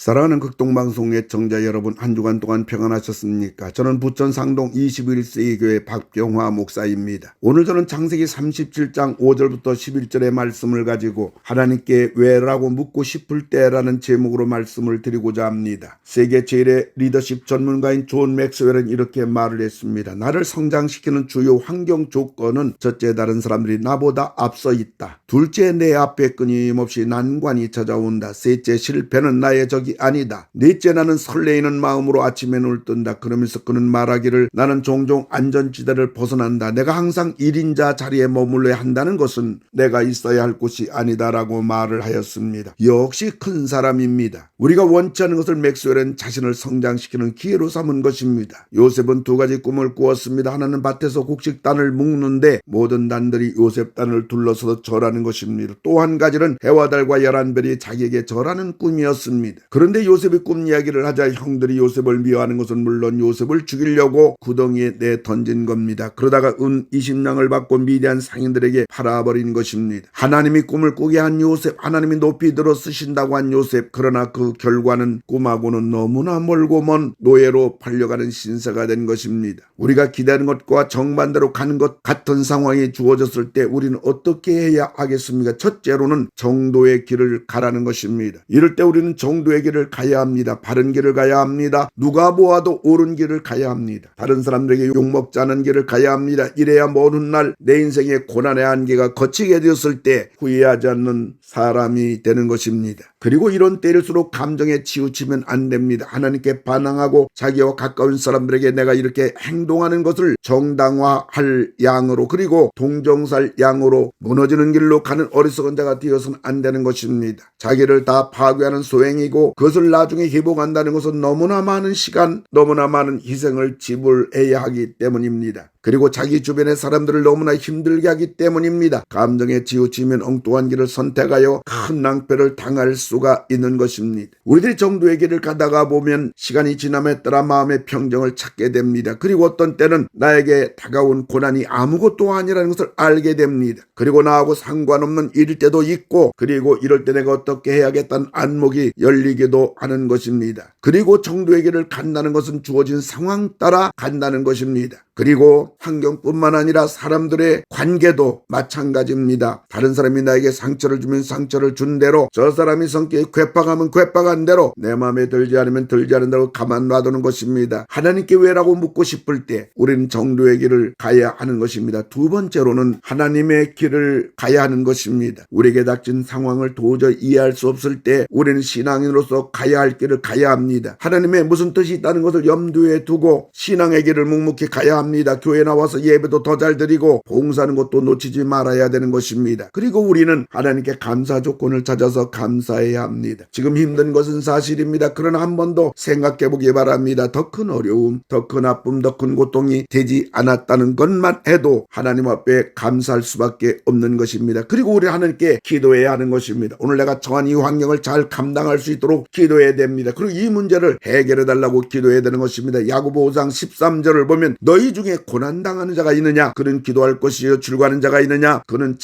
사랑하는 극동방송 애청자 여러분, 한 주간 동안 평안하셨습니까? 저는 부천 상동 21세기 교회 박병화 목사입니다. 오늘 저는 창세기 37장 5절부터 11절의 말씀을 가지고 하나님께 왜라고 묻고 싶을 때라는 제목으로 말씀을 드리고자 합니다. 세계 제일의 리더십 전문가인 존 맥스웰은 이렇게 말을 했습니다. 나를 성장시키는 주요 환경 조건은 첫째, 다른 사람들이 나보다 앞서 있다. 둘째, 내 앞에 끊임없이 난관이 찾아온다. 셋째, 실패는 나의 적이 아니다. 넷째, 나는 설레이는 마음으로 아침에 눈을 뜬다. 그러면서 그는 말하기를 나는 종종 안전지대를 벗어난다. 내가 항상 1인자 자리에 머물러야 한다는 것은 내가 있어야 할 곳이 아니다라고 말을 하였습니다. 역시 큰 사람입니다. 우리가 원치 않은 것을 맥스웰은 자신을 성장시키는 기회로 삼은 것입니다. 요셉은 두 가지 꿈을 꾸었습니다. 하나는 밭에서 곡식단을 묶는데 모든 단들이 요셉 단을 둘러서서 절하는 것입니다. 또 한 가지는 해와 달과 11별이 자기에게 절하는 꿈이었습니다. 그런데 요셉이 꿈 이야기를 하자 형들이 요셉을 미워하는 것은 물론 요셉을 죽이려고 구덩이에 내던진 겁니다. 그러다가 은 20냥을 받고 미디안 상인들에게 팔아버린 것입니다. 하나님이 꿈을 꾸게 한 요셉, 하나님이 높이 들어 쓰신다고 한 요셉, 그러나 그 결과는 꿈하고는 너무나 멀고 먼 노예로 팔려가는 신세가 된 것입니다. 우리가 기대하는 것과 정반대로 가는 것 같은 상황이 주어졌을 때 우리는 어떻게 해야 하겠습니까? 첫째로는 정도의 길을 가라는 것입니다. 이럴 때 우리는 정도의 길을 가야 합니다. 바른 길을 가야 합니다. 누가 보아도 옳은 길을 가야 합니다. 다른 사람들에게 욕먹지 않은 길을 가야 합니다. 이래야 먼 훗날 내 인생의 고난의 한계가 거치게 되었을 때 후회하지 않는 사람이 되는 것입니다. 그리고 이런 때일수록 감정에 치우치면 안 됩니다. 하나님께 반항하고 자기와 가까운 사람들에게 내가 이렇게 행동하는 것을 정당화할 양으로, 그리고 동정살 양으로 무너지는 길로 가는 어리석은 자가 되어서는 안 되는 것입니다. 자기를 다 파괴하는 소행이고 그것을 나중에 회복한다는 것은 너무나 많은 시간, 너무나 많은 희생을 지불해야 하기 때문입니다. 그리고 자기 주변의 사람들을 너무나 힘들게 하기 때문입니다. 감정에 치우치면 엉뚱한 길을 선택하여 큰 낭패를 당할 수가 있는 것입니다. 우리들이 정도의 길을 가다가 보면 시간이 지남에 따라 마음의 평정을 찾게 됩니다. 그리고 어떤 때는 나에게 다가온 고난이 아무것도 아니라는 것을 알게 됩니다. 그리고 나하고 상관없는 일일 때도 있고, 그리고 이럴 때 내가 어떻게 해야겠다는 안목이 열리기도 하는 것입니다. 그리고 정도의 길을 간다는 것은 주어진 상황 따라 간다는 것입니다. 그리고 환경뿐만 아니라 사람들의 관계도 마찬가지입니다. 다른 사람이 나에게 상처를 주면 상처를 준 대로, 저 사람이 성격이 괴팍하면 괴팍한 대로, 내 마음에 들지 않으면 들지 않은 대로 가만 놔두는 것입니다. 하나님께 왜라고 묻고 싶을 때 우리는 정도의 길을 가야 하는 것입니다. 두 번째로는 하나님의 길을 가야 하는 것입니다. 우리에게 닥친 상황을 도저히 이해할 수 없을 때 우리는 신앙인으로서 가야 할 길을 가야 합니다. 하나님의 무슨 뜻이 있다는 것을 염두에 두고 신앙의 길을 묵묵히 가야 합니다. 교회 나와서 예배도 더 잘 드리고 봉사하는 것도 놓치지 말아야 되는 것입니다. 그리고 우리는 하나님께 감사 조건을 찾아서 감사해야 합니다. 지금 힘든 것은 사실입니다. 그러나 한 번 더 생각해 보기 바랍니다. 더 큰 어려움, 더 큰 아픔, 더 큰 고통이 되지 않았다는 것만 해도 하나님 앞에 감사할 수밖에 없는 것입니다. 그리고 우리 하나님께 기도해야 하는 것입니다. 오늘 내가 처한 이 환경을 잘 감당할 수 있도록 기도해야 됩니다. 그리고 이 문제를 해결해 달라고 기도해야 되는 것입니다. 야고보 5장 13절을 보면 너희 중에 고난당하는 자가 있느냐? 그는 기도할 것이요 즐거워하는 자가 있느냐? 그는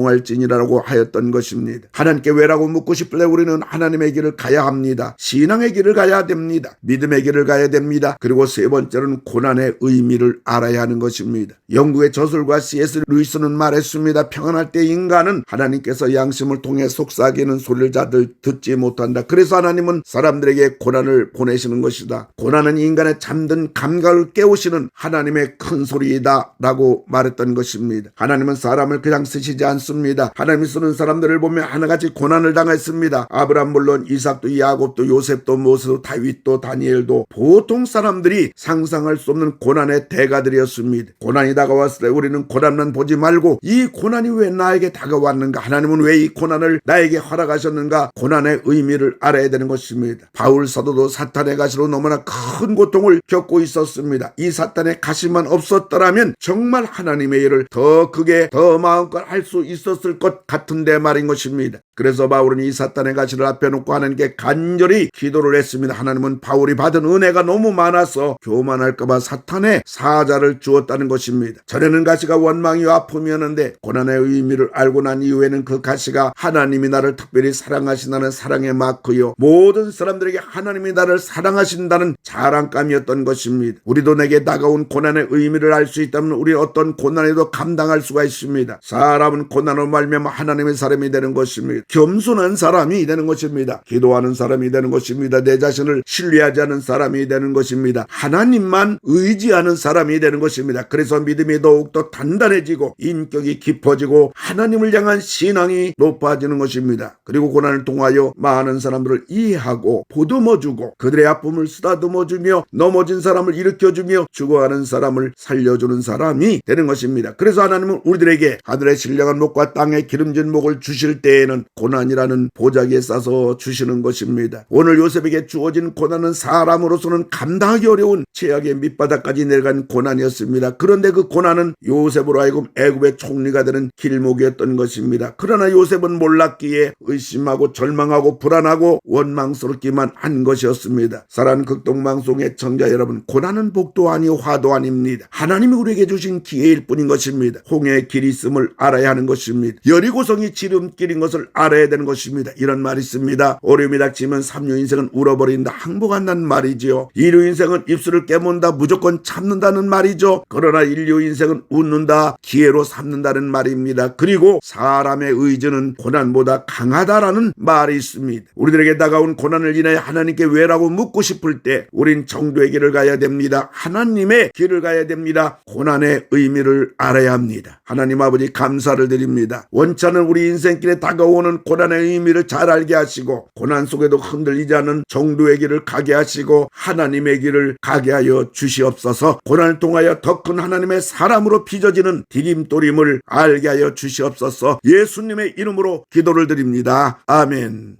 찬송할지니라고 하였던 것입니다. 하나님께 왜라고 묻고 싶을 때 우리는 하나님의 길을 가야 합니다. 신앙의 길을 가야 됩니다. 믿음의 길을 가야 됩니다. 그리고 세 번째로는 고난의 의미를 알아야 하는 것입니다. 영국의 저술가 C.S. 루이스는 말했습니다. 평안할 때 인간은 하나님께서 양심을 통해 속삭이는 소리를 잘 듣지 못한다. 그래서 하나님은 사람들에게 고난을 보내시는 것이다. 고난은 인간의 잠든 감각을 깨우시는 하나님의 큰 소리이다 라고 말했던 것입니다. 하나님은 사람을 그냥 쓰시지 않습니다. 하나님이 쓰는 사람들을 보면 하나같이 고난을 당했습니다. 아브라함 물론 이삭도 야곱도 요셉도 모세도 다윗도 다니엘도 보통 사람들이 상상할 수 없는 고난의 대가들이었습니다. 고난이 다가왔을 때 우리는 고난만 보지 말고 이 고난이 왜 나에게 다가왔는가? 하나님은 왜 이 고난을 나에게 허락하셨는가? 고난의 의미를 알아야 되는 것입니다. 바울 사도도 사탄의 가시로 너무나 큰 고통을 겪고 있었습니다. 이 사탄의 가시만 없었더라면 정말 하나님의 일을 더 크게 더 마음껏 할 수 있었을 것 같은데 말인 것입니다. 그래서 바울은 이 사탄의 가시를 앞에 놓고 하나님께 간절히 기도를 했습니다. 하나님은 바울이 받은 은혜가 너무 많아서 교만할까봐 사탄의 사자를 주었다는 것입니다. 전에는 가시가 원망이와 아픔이었는데 고난의 의미를 알고 난 이후에는 그 가시가 하나님이 나를 특별히 사랑하신다는 사랑의 마크요, 모든 사람들에게 하나님이 나를 사랑하신다는 자랑감이었던 것입니다. 우리도 내게 다가온 고난의 의미를 알 수 있다면 우리 어떤 고난에도 감당할 수가 있습니다. 사람은 고난으로 말미암아 하나님의 사람이 되는 것입니다. 겸손한 사람이 되는 것입니다. 기도하는 사람이 되는 것입니다. 내 자신을 신뢰하지 않은 사람이 되는 것입니다. 하나님만 의지하는 사람이 되는 것입니다. 그래서 믿음이 더욱더 단단해지고 인격이 깊어지고 하나님을 향한 신앙이 높아지는 것입니다. 그리고 고난을 통하여 많은 사람들을 이해하고 보듬어주고 그들의 아픔을 쓰다듬어주며 넘어진 사람을 일으켜주며 죽어가는 사람을 살려주는 사람이 되는 것입니다. 그래서 하나님은 우리들에게 하늘의 신령한 목과 땅의 기름진 목을 주실 때에는 고난이라는 보자기에 싸서 주시는 것입니다. 오늘 요셉에게 주어진 고난은 사람으로서는 감당하기 어려운 최악의 밑바닥까지 내려간 고난이었습니다. 그런데 그 고난은 요셉으로 하여금 애굽의 총리가 되는 길목이었던 것입니다. 그러나 요셉은 몰랐기에 의심하고 절망하고 불안하고 원망스럽기만 한 것이었습니다. 사랑하는 극동방송의 청자 여러분, 고난은 복도 아니요 화도 아닙니다. 하나님이 우리에게 주신 기회일 뿐인 것입니다. 홍해의 길이 있음을 알아야 하는 것입니다. 여리고성이 지름길인 것을 알아야 되는 것입니다. 이런 말이 있습니다. 어려움이 닥치면 삼류 인생은 울어버린다, 항복한다는 말이지요. 이류 인생은 입술을 깨문다, 무조건 참는다는 말이죠. 그러나 인류 인생은 웃는다, 기회로 삼는다는 말입니다. 그리고 사람의 의지는 고난보다 강하다라는 말이 있습니다. 우리들에게 다가온 고난을 인하여 하나님께 왜라고 묻고 싶을 때 우린 정도의 길을 가야 됩니다. 하나님의 길을 가야 됩니다. 고난의 의미를 알아야 합니다. 하나님 아버지 감사를 드립니다. 원치 않은 우리 인생길에 다가오는 고난의 의미를 잘 알게 하시고 고난 속에도 흔들리지 않는 정도의 길을 가게 하시고 하나님의 길을 가게 하여 주시옵소서. 고난을 통하여 더 큰 하나님의 사람으로 빚어지는 디딤돌임을 알게 하여 주시옵소서. 예수님의 이름으로 기도를 드립니다. 아멘.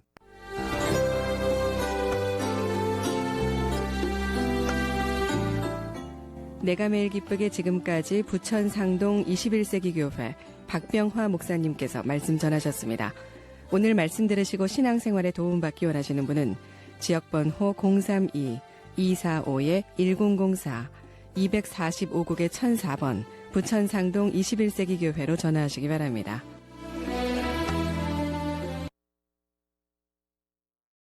내가 매일 기쁘게 지금까지 부천 상동 21세기 교회 박병화 목사님께서 말씀 전하셨습니다. 오늘 말씀 들으시고 신앙생활에 도움받기 원하시는 분은 지역번호 032-245-1004 245국의 1004번 부천 상동 21세기 교회로 전화하시기 바랍니다.